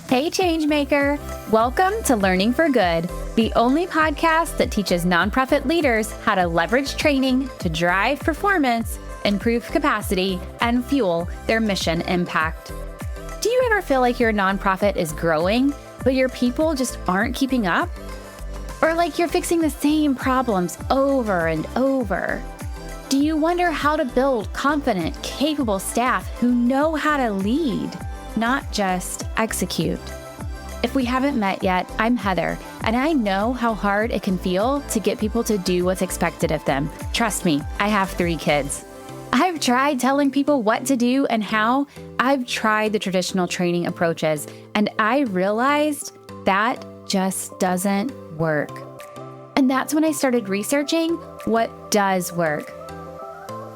Hey Changemaker! Welcome to Learning for Good, the only podcast that teaches nonprofit leaders how to leverage training to drive performance, improve capacity, and fuel their mission impact. Do you ever feel like your nonprofit is growing, but your people just aren't keeping up? Or like you're fixing the same problems over and over? Do you wonder how to build confident, capable staff who know how to lead, not just execute? If we haven't met yet, I'm Heather, and I know how hard it can feel to get people to do what's expected of them. Trust me, I have 3 kids. I've tried telling people what to do and how. I've tried the traditional training approaches, and I realized that just doesn't work. And that's when I started researching what does work.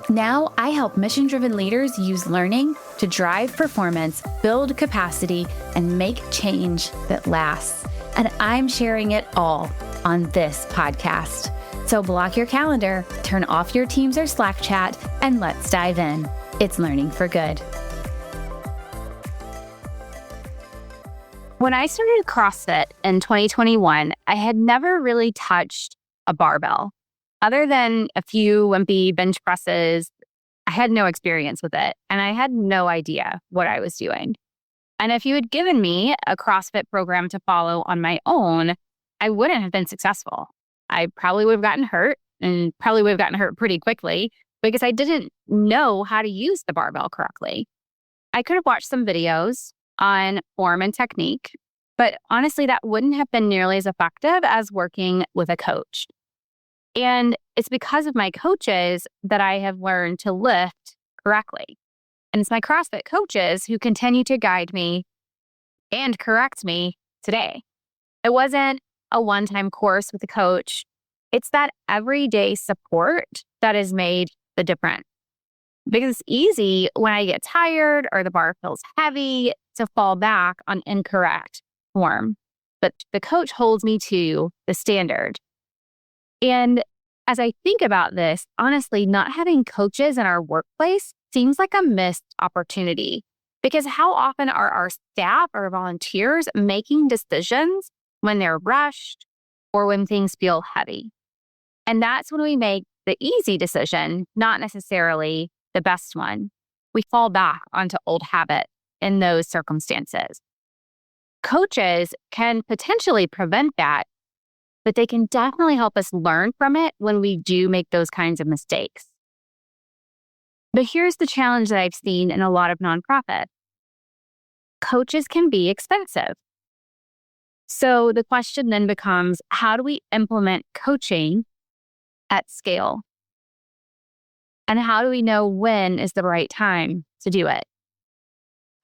Now, I help mission-driven leaders use learning to drive performance, build capacity, and make change that lasts. And I'm sharing it all on this podcast. So block your calendar, turn off your Teams or Slack chat, and let's dive in. It's Learning for Good. When I started CrossFit in 2021, I had never really touched a barbell. Other than a few wimpy bench presses, I had no experience with it, and I had no idea what I was doing. And if you had given me a CrossFit program to follow on my own, I wouldn't have been successful. I probably would have gotten hurt, and probably would have gotten hurt pretty quickly because I didn't know how to use the barbell correctly. I could have watched some videos on form and technique, but honestly, that wouldn't have been nearly as effective as working with a coach. And it's because of my coaches that I have learned to lift correctly. And it's my CrossFit coaches who continue to guide me and correct me today. It wasn't a one-time course with a coach. It's that everyday support that has made the difference. Because it's easy when I get tired or the bar feels heavy to fall back on incorrect form. But the coach holds me to the standard. And as I think about this, honestly, not having coaches in our workplace seems like a missed opportunity, because how often are our staff or volunteers making decisions when they're rushed or when things feel heavy? And that's when we make the easy decision, not necessarily the best one. We fall back onto old habit in those circumstances. Coaches can potentially prevent that, but they can definitely help us learn from it when we do make those kinds of mistakes. But here's the challenge that I've seen in a lot of nonprofits. Coaches can be expensive. So the question then becomes, how do we implement coaching at scale? And how do we know when is the right time to do it?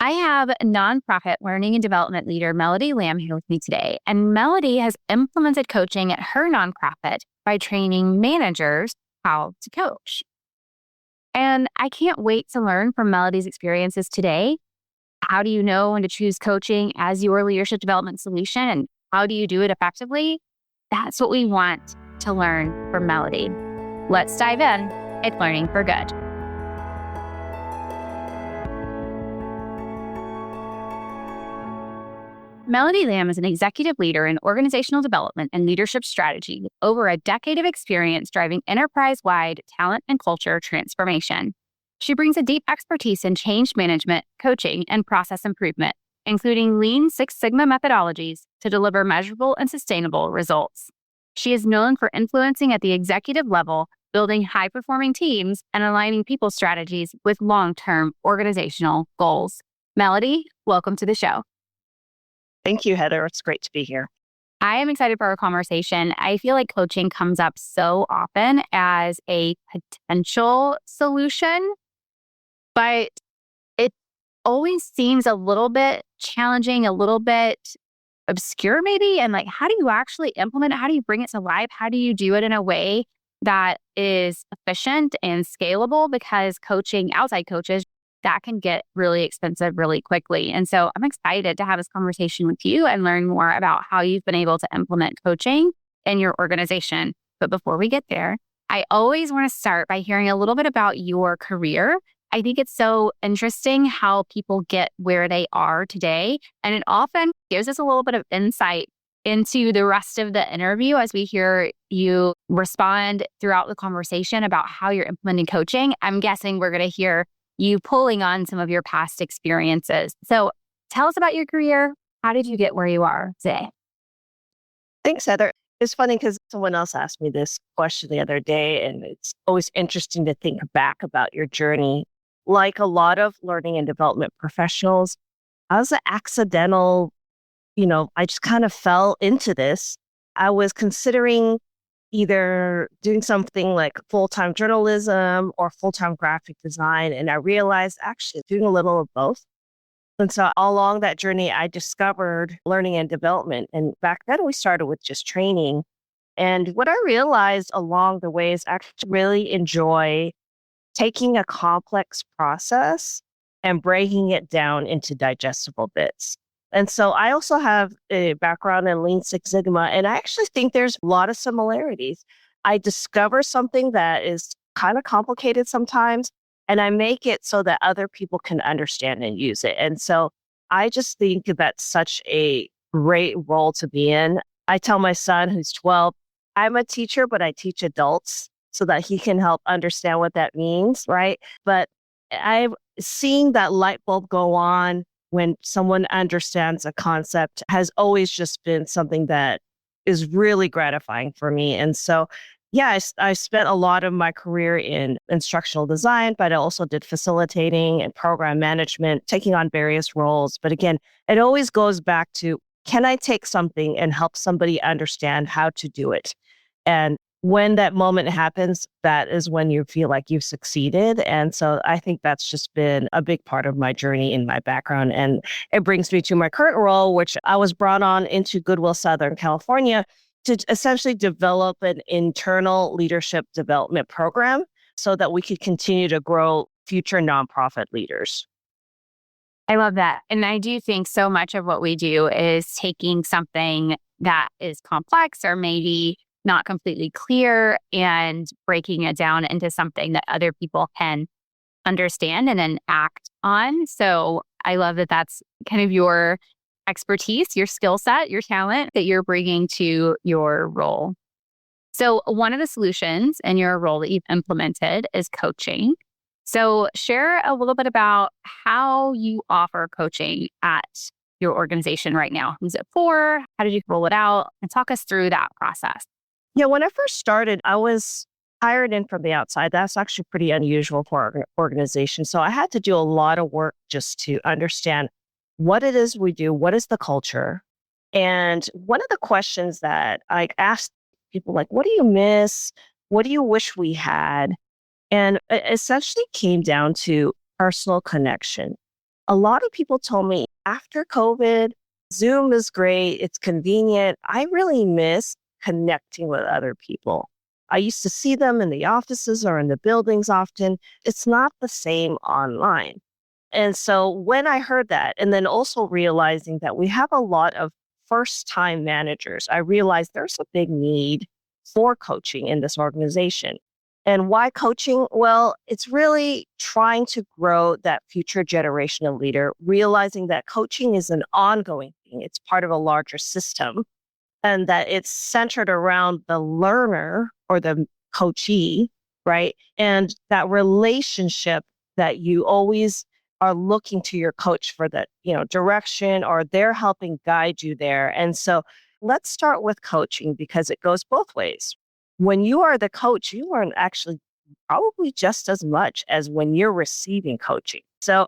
I have nonprofit learning and development leader Melody Lam here with me today, and Melody has implemented coaching at her nonprofit by training managers how to coach. And I can't wait to learn from Melody's experiences today. How do you know when to choose coaching as your leadership development solution, and how do you do it effectively? That's what we want to learn from Melody. Let's dive in. It's Learning for Good. Melody Lam is an executive leader in organizational development and leadership strategy with over a decade of experience driving enterprise-wide talent and culture transformation. She brings a deep expertise in change management, coaching, and process improvement, including Lean Six Sigma methodologies to deliver measurable and sustainable results. She is known for influencing at the executive level, building high-performing teams, and aligning people strategies with long-term organizational goals. Melody, welcome to the show. Thank you, Heather. It's great to be here. I am excited for our conversation. I feel like coaching comes up so often as a potential solution, but it always seems a little bit challenging, a little bit obscure maybe. And like, how do you actually implement it? How do you bring it to life? How do you do it in a way that is efficient and scalable? Because coaching, outside coaches, that can get really expensive really quickly. And so I'm excited to have this conversation with you and learn more about how you've been able to implement coaching in your organization. But before we get there, I always want to start by hearing a little bit about your career I think it's so interesting how people get where they are today. And it often gives us a little bit of insight into the rest of the interview as we hear you respond throughout the conversation about how you're implementing coaching. I'm guessing we're going to hear you pulling on some of your past experiences. So tell us about your career. How did you get where you are today? Thanks, Heather. It's funny because someone else asked me this question the other day, and it's always interesting to think back about your journey. Like a lot of learning and development professionals, I was an accidental, I just kind of fell into this. I was considering either doing something like full-time journalism or full-time graphic design. And I realized actually doing a little of both. And so along that journey, I discovered learning and development. And back then we started with just training. And what I realized along the way is I actually really enjoy taking a complex process and breaking it down into digestible bits. And so I also have a background in Lean Six Sigma, and I actually think there's a lot of similarities. I discover something that is kind of complicated sometimes, and I make it so that other people can understand and use it. And so I just think that's such a great role to be in. I tell my son, who's 12, I'm a teacher, but I teach adults so that he can help understand what that means, right? But I've seen that light bulb go on when someone understands a concept has always just been something that is really gratifying for me. And so, yeah, I spent a lot of my career in instructional design, but I also did facilitating and program management, taking on various roles. But again, it always goes back to, can I take something and help somebody understand how to do it? And when that moment happens, that is when you feel like you've succeeded. And so I think that's just been a big part of my journey in my background. And it brings me to my current role, which I was brought on into Goodwill Southern California to essentially develop an internal leadership development program so that we could continue to grow future nonprofit leaders. I love that. And I do think so much of what we do is taking something that is complex or maybe not completely clear and breaking it down into something that other people can understand and then act on. So I love that that's kind of your expertise, your skill set, your talent that you're bringing to your role. So one of the solutions in your role that you've implemented is coaching. So share a little bit about how you offer coaching at your organization right now. Who's it for? How did you roll it out? And talk us through that process. Yeah, when I first started, I was hired in from the outside. That's actually pretty unusual for our organization. So I had to do a lot of work just to understand what it is we do, what is the culture. And one of the questions that I asked people, like, what do you miss? What do you wish we had? And it essentially came down to personal connection. A lot of people told me after COVID, Zoom is great, it's convenient. I really miss connecting with other people. I used to see them in the offices or in the buildings often. It's not the same online. And so when I heard that, and then also realizing that we have a lot of first-time managers, I realized there's a big need for coaching in this organization. And why coaching? Well, it's really trying to grow that future generation of leader, realizing that coaching is an ongoing thing. It's part of a larger system and that it's centered around the learner or the coachee, right? And that relationship that you always are looking to your coach for that, direction, or they're helping guide you there. And so let's start with coaching because it goes both ways. When you are the coach, you learn actually probably just as much as when you're receiving coaching. So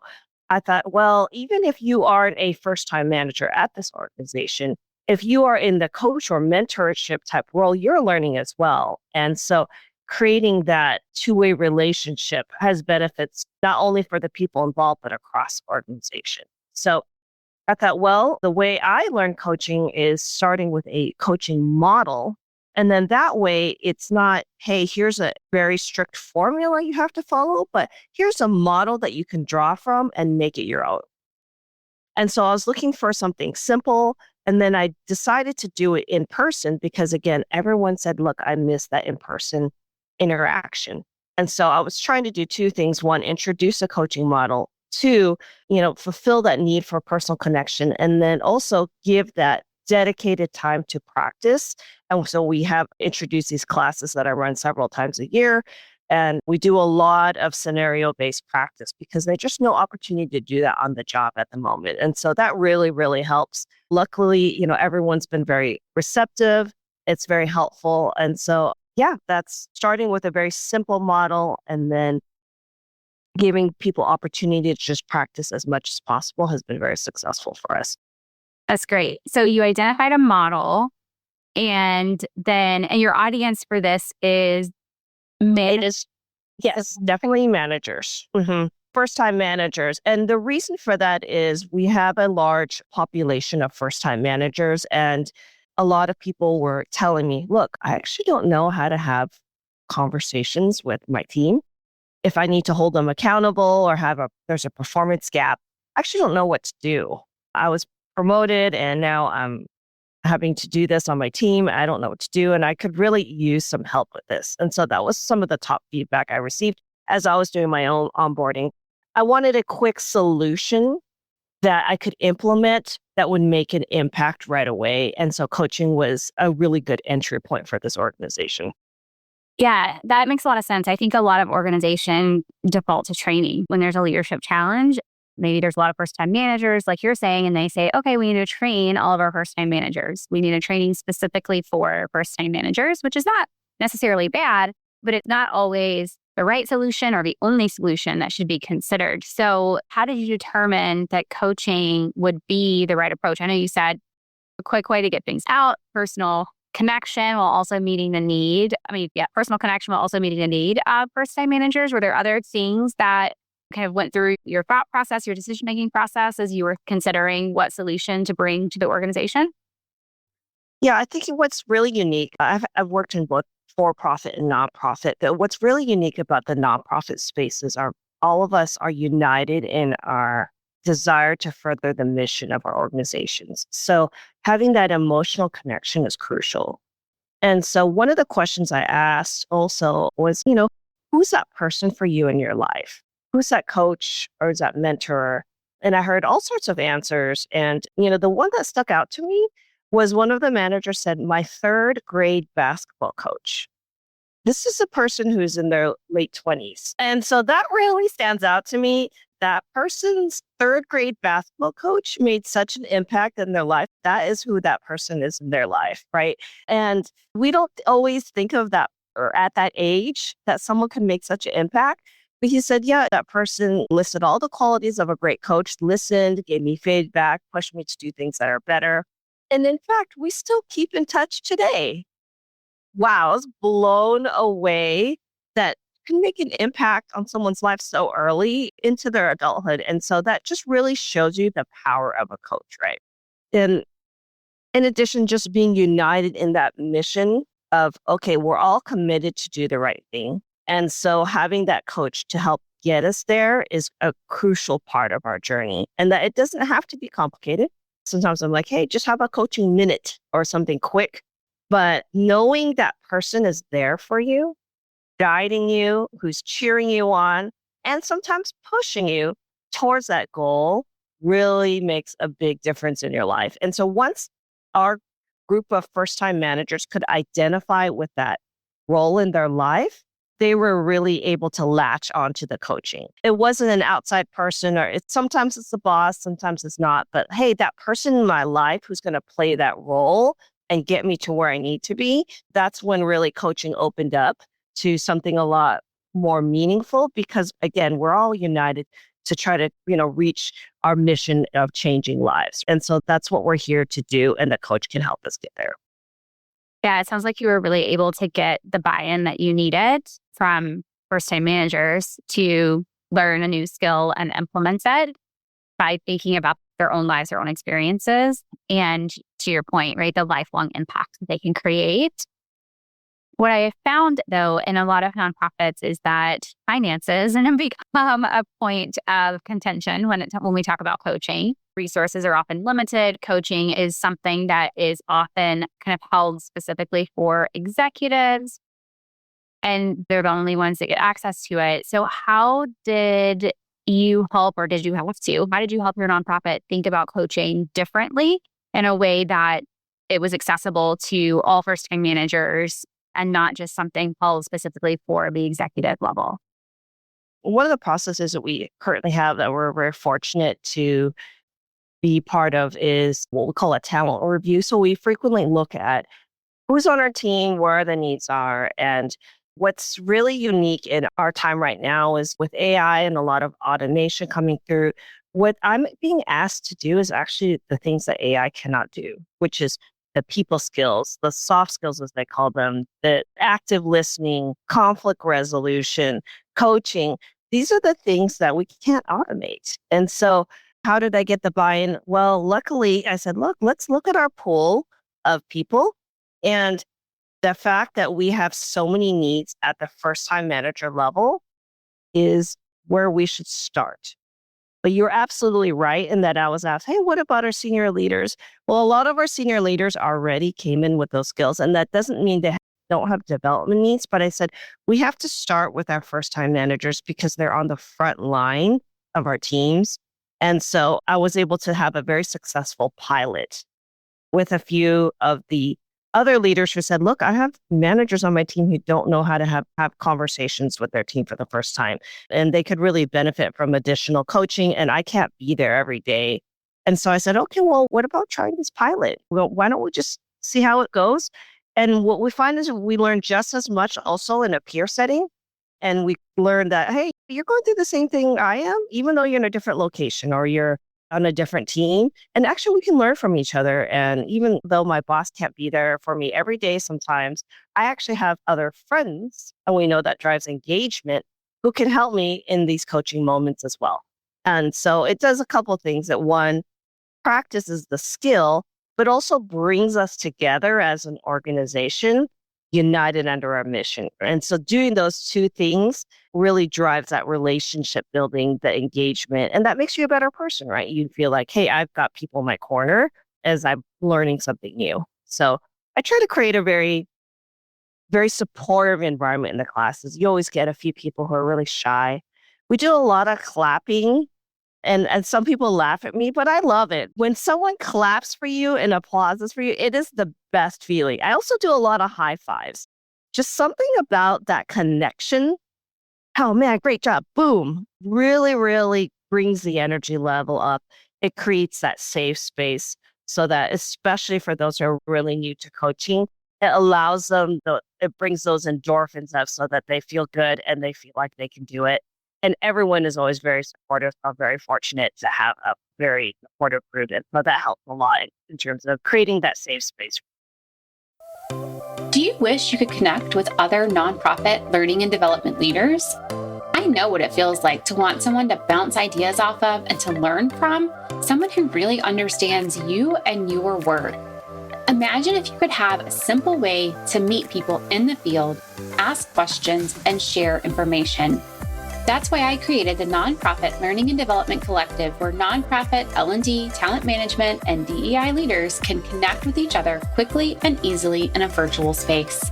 I thought, well, even if you aren't a first-time manager at this organization, if you are in the coach or mentorship type role, you're learning as well. And so creating that two-way relationship has benefits not only for the people involved, but across the organization. So I thought, well, the way I learn coaching is starting with a coaching model. And then that way it's not, hey, here's a very strict formula you have to follow, but here's a model that you can draw from and make it your own. And so I was looking for something simple. And then I decided to do it in person because, again, everyone said, look, I miss that in-person interaction. And so I was trying to do two things. One, introduce a coaching model. Two, fulfill that need for personal connection. And then also give that dedicated time to practice. And so we have introduced these classes that I run several times a year. And we do a lot of scenario-based practice because there's just no opportunity to do that on the job at the moment. And so that really, really helps. Luckily, everyone's been very receptive. It's very helpful. And so, yeah, that's starting with a very simple model and then giving people opportunity to just practice as much as possible has been very successful for us. That's great. So you identified a model and your audience for this is It is, yes, definitely managers, first-time managers. And the reason for that is we have a large population of first-time managers. And a lot of people were telling me, look, I actually don't know how to have conversations with my team. If I need to hold them accountable or there's a performance gap, I actually don't know what to do. I was promoted and now I'm having to do this on my team. I don't know what to do. And I could really use some help with this. And so that was some of the top feedback I received as I was doing my own onboarding. I wanted a quick solution that I could implement that would make an impact right away. And so coaching was a really good entry point for this organization. Yeah, that makes a lot of sense. I think a lot of organizations default to training when there's a leadership challenge. Maybe there's a lot of first-time managers, like you're saying, and they say, okay, we need to train all of our first-time managers. We need a training specifically for first-time managers, which is not necessarily bad, but it's not always the right solution or the only solution that should be considered. So how did you determine that coaching would be the right approach? I know you said a quick way to get things out, personal connection while also meeting the need. Personal connection while also meeting the need of first-time managers. Were there other things that kind of went through your thought process, your decision-making process as you were considering what solution to bring to the organization? Yeah, I think what's really unique, I've worked in both for-profit and nonprofit. But what's really unique about the nonprofit spaces are all of us are united in our desire to further the mission of our organizations. So having that emotional connection is crucial. And so one of the questions I asked also was, who's that person for you in your life? Who's that coach or is that mentor? And I heard all sorts of answers. And, the one that stuck out to me was one of the managers said, my third grade basketball coach. This is a person who's in their late 20s. And so that really stands out to me. That person's third grade basketball coach made such an impact in their life. That is who that person is in their life, right? And we don't always think of that or at that age that someone can make such an impact. But he said, yeah, that person listed all the qualities of a great coach, listened, gave me feedback, pushed me to do things that are better. And in fact, we still keep in touch today. Wow, I was blown away that can make an impact on someone's life so early into their adulthood. And so that just really shows you the power of a coach, right? And in addition, just being united in that mission of, okay, we're all committed to do the right thing. And so having that coach to help get us there is a crucial part of our journey. And that it doesn't have to be complicated. Sometimes I'm like, hey, just have a coaching minute or something quick. But knowing that person is there for you, guiding you, who's cheering you on, and sometimes pushing you towards that goal really makes a big difference in your life. And so once our group of first-time managers could identify with that role in their life, they were really able to latch onto the coaching. It wasn't an outside person, or sometimes it's the boss, sometimes it's not. But hey, that person in my life who's going to play that role and get me to where I need to be, that's when really coaching opened up to something a lot more meaningful because, again, we're all united to try to, reach our mission of changing lives. And so that's what we're here to do. And the coach can help us get there. Yeah, it sounds like you were really able to get the buy-in that you needed from first-time managers to learn a new skill and implement it by thinking about their own lives, their own experiences, and to your point, right, the lifelong impact that they can create. What I have found, though, in a lot of nonprofits is that finances and become a point of contention when we talk about coaching. Resources are often limited. Coaching is something that is often kind of held specifically for executives. and they're the only ones that get access to it. So how did you help, or did you have to, how did you help your nonprofit think about coaching differently in a way that it was accessible to all first-time managers and not just something held specifically for the executive level? One of the processes that we currently have that we're very fortunate to be part of is what we call a talent review. So we frequently look at who's on our team, where the needs are. And what's really unique in our time right now is with AI and a lot of automation coming through, what I'm being asked to do is actually the things that AI cannot do, which is the people skills, the soft skills, as they call them, the active listening, conflict resolution, coaching. These are the things that we can't automate. And so how did I get the buy-in? Well, luckily, I said, look, let's look at our pool of people. And the fact that we have so many needs at the first-time manager level is where we should start. But you're absolutely right in that I was asked, hey, what about our senior leaders? Well, a lot of our senior leaders already came in with those skills. And that doesn't mean they don't have development needs. But I said, we have to start with our first-time managers because they're on the front line of our teams. And so I was able to have a very successful pilot with a few of the other leaders who said, look, I have managers on my team who don't know how to have conversations with their team for the first time. And they could really benefit from additional coaching. And I can't be there every day. And so I said, okay, well, what about trying this pilot? Well, why don't we just see how it goes? And what we find is we learn just as much also in a peer setting. And we learn that, hey, you're going through the same thing I am, even though you're in a different location or you're on a different team. And actually, we can learn from each other. And even though my boss can't be there for me every day sometimes, I actually have other friends, and we know that drives engagement, who can help me in these coaching moments as well. And so it does a couple of things. That one, practices the skill, but also brings us together as an organization, united under our mission. And so doing those two things really drives that relationship building, the engagement, and that makes you a better person, right? You feel like, hey, I've got people in my corner as I'm learning something new. So I try to create a very, very supportive environment in the classes. You always get a few people who are really shy. We do a lot of clapping. And some people laugh at me, but I love it. When someone claps for you and applauses for you, it is the best feeling. I also do a lot of high fives. Just something about that connection. Oh man, great job. Boom. Really, really brings the energy level up. It creates that safe space so that, especially for those who are really new to coaching, it allows them, it brings those endorphins up so that they feel good and they feel like they can do it. And everyone is always very supportive. I'm very fortunate to have a very supportive group. And so that helps a lot in terms of creating that safe space. Do you wish you could connect with other nonprofit learning and development leaders? I know what it feels like to want someone to bounce ideas off of and to learn from, someone who really understands you and your work. Imagine if you could have a simple way to meet people in the field, ask questions, and share information. That's why I created the Nonprofit Learning and Development Collective, where nonprofit L&D, talent management, and DEI leaders can connect with each other quickly and easily in a virtual space.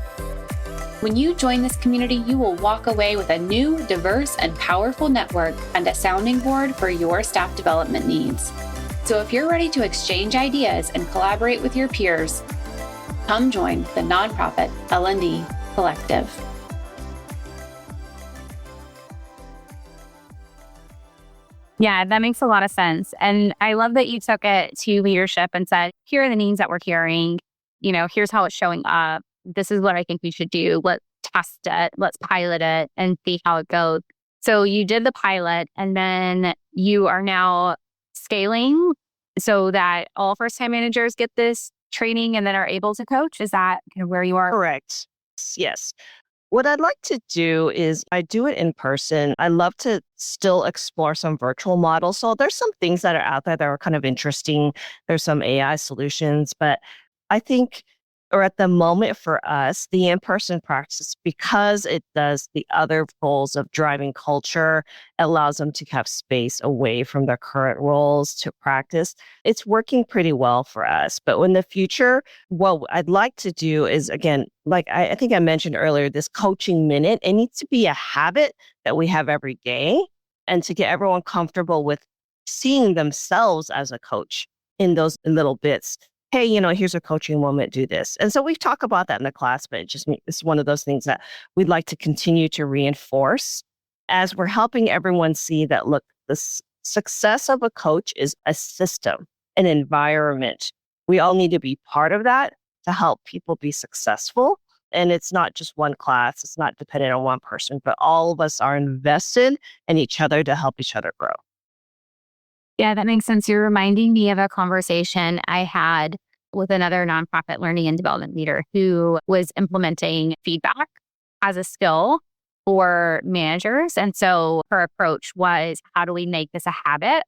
When you join this community, you will walk away with a new, diverse, and powerful network and a sounding board for your staff development needs. So if you're ready to exchange ideas and collaborate with your peers, come join the Nonprofit L&D Collective. Yeah, that makes a lot of sense. And I love that you took it to leadership and said, here are the needs that we're hearing. Here's how it's showing up. This is what I think we should do. Let's test it. Let's pilot it and see how it goes. So you did the pilot, and then you are now scaling so that all first-time managers get this training and then are able to coach. Is that kind of where you are? Correct. Yes. What I'd like to do is I do it in person. I love to still explore some virtual models. So there's some things that are out there that are kind of interesting. There's some AI solutions, but I think or at the moment for us, the in-person practice, because it does the other goals of driving culture, allows them to have space away from their current roles to practice. It's working pretty well for us. But in the future, what I'd like to do is, again, like I think I mentioned earlier, this coaching minute, it needs to be a habit that we have every day, and to get everyone comfortable with seeing themselves as a coach in those little bits. Hey, here's a coaching moment, do this. And so we talk about that in the class, but it's one of those things that we'd like to continue to reinforce as we're helping everyone see that, look, success of a coach is a system, an environment. We all need to be part of that to help people be successful. And it's not just one class. It's not dependent on one person, but all of us are invested in each other to help each other grow. Yeah, that makes sense. You're reminding me of a conversation I had with another nonprofit learning and development leader who was implementing feedback as a skill for managers. And so her approach was, how do we make this a habit?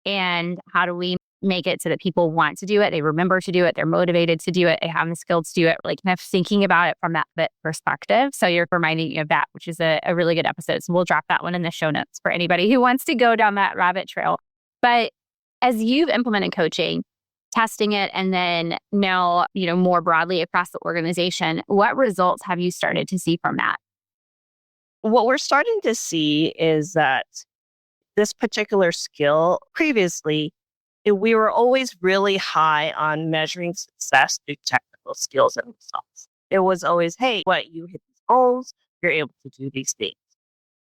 And how do we make it so that people want to do it? They remember to do it. They're motivated to do it. They have the skills to do it, like kind of thinking about it from that bit perspective. So you're reminding me of that, which is a really good episode. So we'll drop that one in the show notes for anybody who wants to go down that rabbit trail. But as you've implemented coaching, testing it, and then now, more broadly across the organization, what results have you started to see from that? What we're starting to see is that this particular skill, previously, we were always really high on measuring success through technical skills and results. It was always, hey, you hit these goals, you're able to do these things.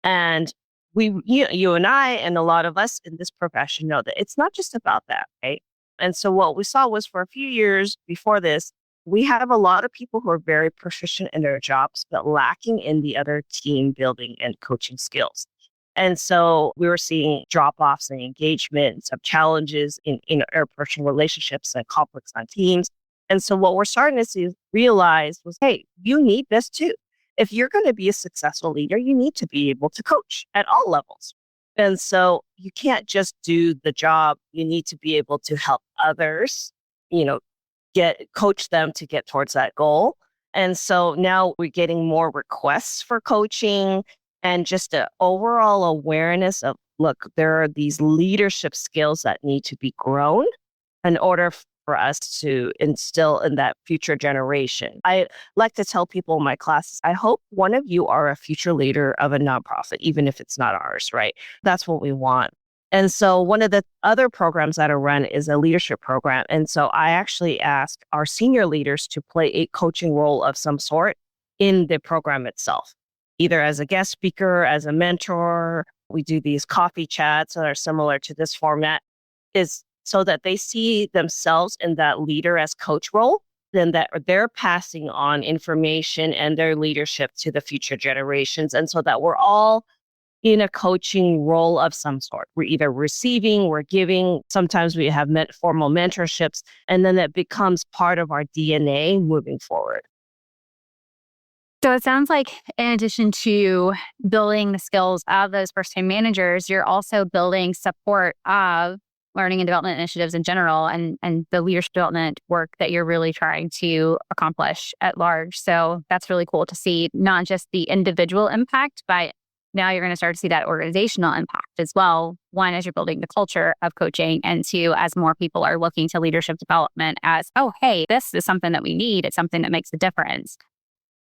And you and I and a lot of us in this profession know that it's not just about that, right? And so what we saw was, for a few years before this, we have a lot of people who are very proficient in their jobs, but lacking in the other team building and coaching skills. And so we were seeing drop-offs in engagement and some challenges in interpersonal relationships and conflicts on teams. And so what we're starting to realize was, hey, you need this too. If you're going to be a successful leader, you need to be able to coach at all levels. And so you can't just do the job. You need to be able to help others, coach them to get towards that goal. And so now we're getting more requests for coaching and just an overall awareness of, look, there are these leadership skills that need to be grown in order for us to instill in that future generation. I like to tell people in my classes, I hope one of you are a future leader of a nonprofit, even if it's not ours, right? That's what we want. And so one of the other programs that I run is a leadership program. And so I actually ask our senior leaders to play a coaching role of some sort in the program itself, either as a guest speaker, as a mentor. We do these coffee chats that are similar to this format, is so that they see themselves in that leader as coach role, then that they're passing on information and their leadership to the future generations. And so that we're all in a coaching role of some sort. We're either receiving, we're giving. Sometimes we have formal mentorships, and then it becomes part of our DNA moving forward. So it sounds like, in addition to building the skills of those first-time managers, you're also building support of learning and development initiatives in general, and the leadership development work that you're really trying to accomplish at large. So that's really cool to see, not just the individual impact, but now you're going to start to see that organizational impact as well. One, as you're building the culture of coaching, and two, as more people are looking to leadership development as, oh, hey, this is something that we need. It's something that makes a difference.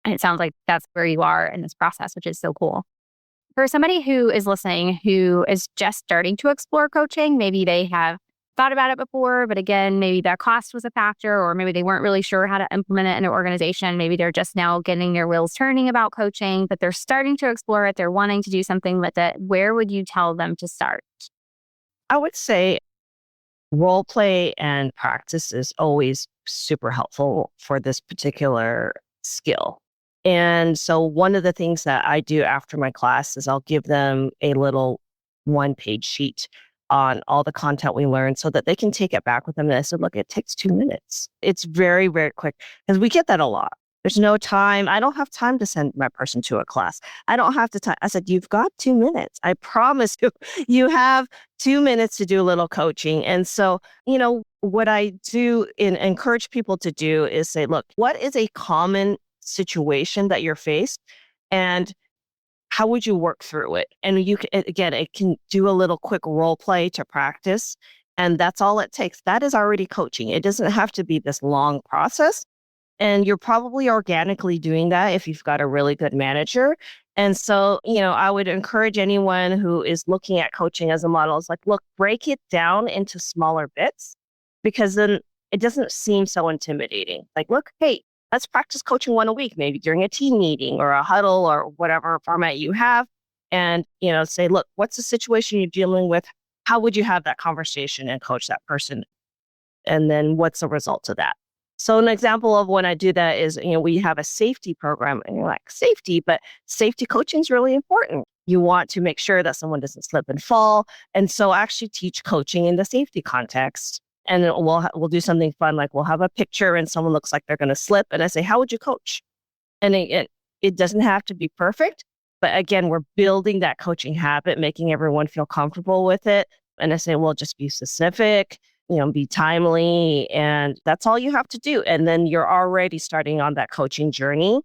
And it sounds like that's where you are in this process, which is so cool. For somebody who is listening, who is just starting to explore coaching, maybe they have thought about it before, but again, maybe that cost was a factor, or maybe they weren't really sure how to implement it in their organization. Maybe they're just now getting their wheels turning about coaching, but they're starting to explore it. They're wanting to do something with it. Where would you tell them to start? I would say role play and practice is always super helpful for this particular skill. And so one of the things that I do after my class is I'll give them a little one-page sheet on all the content we learned so that they can take it back with them. And I said, look, it takes 2 minutes. It's very, very quick, because we get that a lot. There's no time. I don't have time to send my person to a class. I don't have the time. I said, you've got 2 minutes. I promise you, you have 2 minutes to do a little coaching. And so, what I do and encourage people to do is say, look, what is a common situation that you're faced? And how would you work through it? And you can, again, it can do a little quick role play to practice. And that's all it takes. That is already coaching. It doesn't have to be this long process. And you're probably organically doing that if you've got a really good manager. And so, I would encourage anyone who is looking at coaching as a model is like, look, break it down into smaller bits, because then it doesn't seem so intimidating. Like, look, hey, let's practice coaching 1 a week, maybe during a team meeting or a huddle or whatever format you have. And, say, look, what's the situation you're dealing with? How would you have that conversation and coach that person? And then what's the result of that? So an example of when I do that is, we have a safety program, and you're like, safety, but safety coaching is really important. You want to make sure that someone doesn't slip and fall. And so I actually teach coaching in the safety context. And then we'll do something fun, like we'll have a picture and someone looks like they're going to slip. And I say, how would you coach? And it doesn't have to be perfect. But again, we're building that coaching habit, making everyone feel comfortable with it. And I say, well, just be specific, be timely, and that's all you have to do. And then you're already starting on that coaching journey.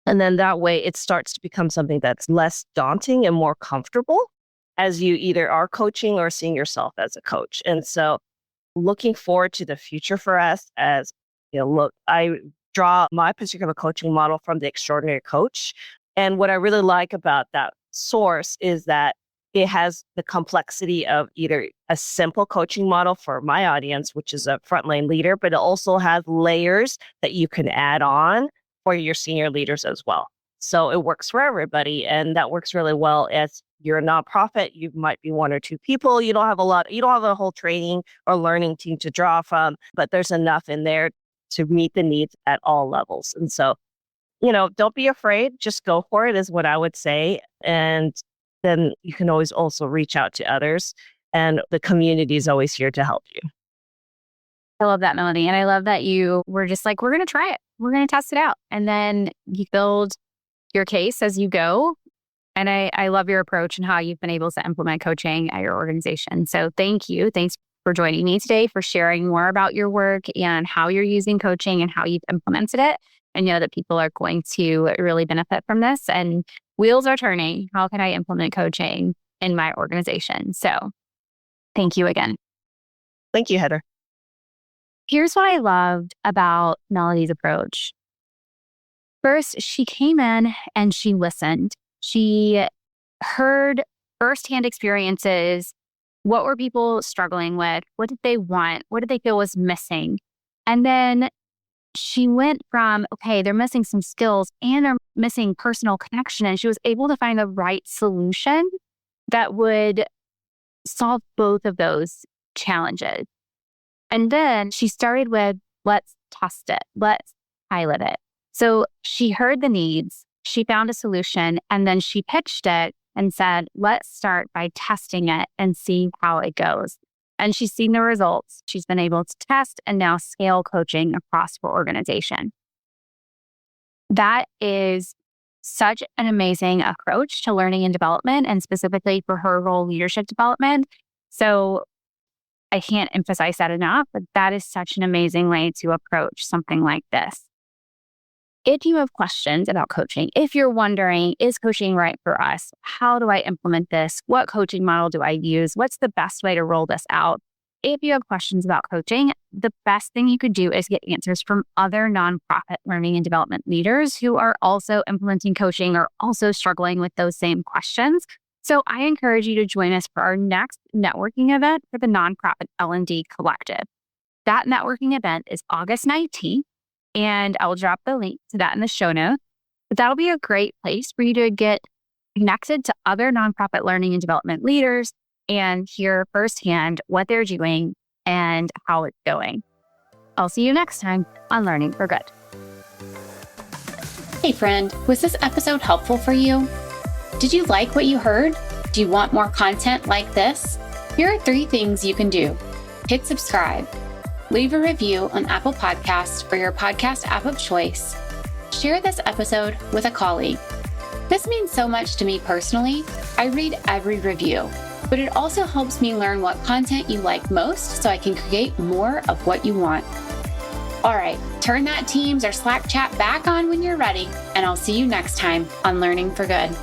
And then that way it starts to become something that's less daunting and more comfortable as you either are coaching or seeing yourself as a coach. And so looking forward to the future for us as, look, I draw my particular coaching model from the Extraordinary Coach. And what I really like about that source is that it has the complexity of either a simple coaching model for my audience, which is a frontline leader, but it also has layers that you can add on for your senior leaders as well. So it works for everybody. And that works really well as you're a nonprofit. You might be 1 or 2 people. You don't have a whole training or learning team to draw from, but there's enough in there to meet the needs at all levels. And so, don't be afraid. Just go for it is what I would say. And then you can always also reach out to others, and the community is always here to help you. I love that, Melody. And I love that you were just like, we're going to try it. We're going to test it out. And then you build your case as you go. And I love your approach and how you've been able to implement coaching at your organization. So thank you. Thanks for joining me today, for sharing more about your work and how you're using coaching and how you've implemented it. I know that people are going to really benefit from this, and wheels are turning. How can I implement coaching in my organization? So thank you again. Thank you, Heather. Here's what I loved about Melody's approach. First, she came in and she listened. She heard firsthand experiences. What were people struggling with? What did they want? What did they feel was missing? And then she went from, okay, they're missing some skills and they're missing personal connection. And she was able to find the right solution that would solve both of those challenges. And then she started with, let's test it. Let's pilot it. So she heard the needs, she found a solution, and then she pitched it and said, let's start by testing it and see how it goes. And she's seen the results. She's been able to test and now scale coaching across her organization. That is such an amazing approach to learning and development, and specifically for her role, leadership development. So I can't emphasize that enough, but that is such an amazing way to approach something like this. If you have questions about coaching, if you're wondering, is coaching right for us? How do I implement this? What coaching model do I use? What's the best way to roll this out? If you have questions about coaching, the best thing you could do is get answers from other nonprofit learning and development leaders who are also implementing coaching or also struggling with those same questions. So I encourage you to join us for our next networking event for the nonprofit L&D Collective. That networking event is August 19th. And I will drop the link to that in the show notes. But that'll be a great place for you to get connected to other nonprofit learning and development leaders and hear firsthand what they're doing and how it's going. I'll see you next time on Learning for Good. Hey friend, was this episode helpful for you? Did you like what you heard? Do you want more content like this? Here are 3 things you can do. Hit subscribe. Leave a review on Apple Podcasts or your podcast app of choice, share this episode with a colleague. This means so much to me personally. I read every review, but it also helps me learn what content you like most so I can create more of what you want. All right, turn that Teams or Slack chat back on when you're ready, and I'll see you next time on Learning for Good.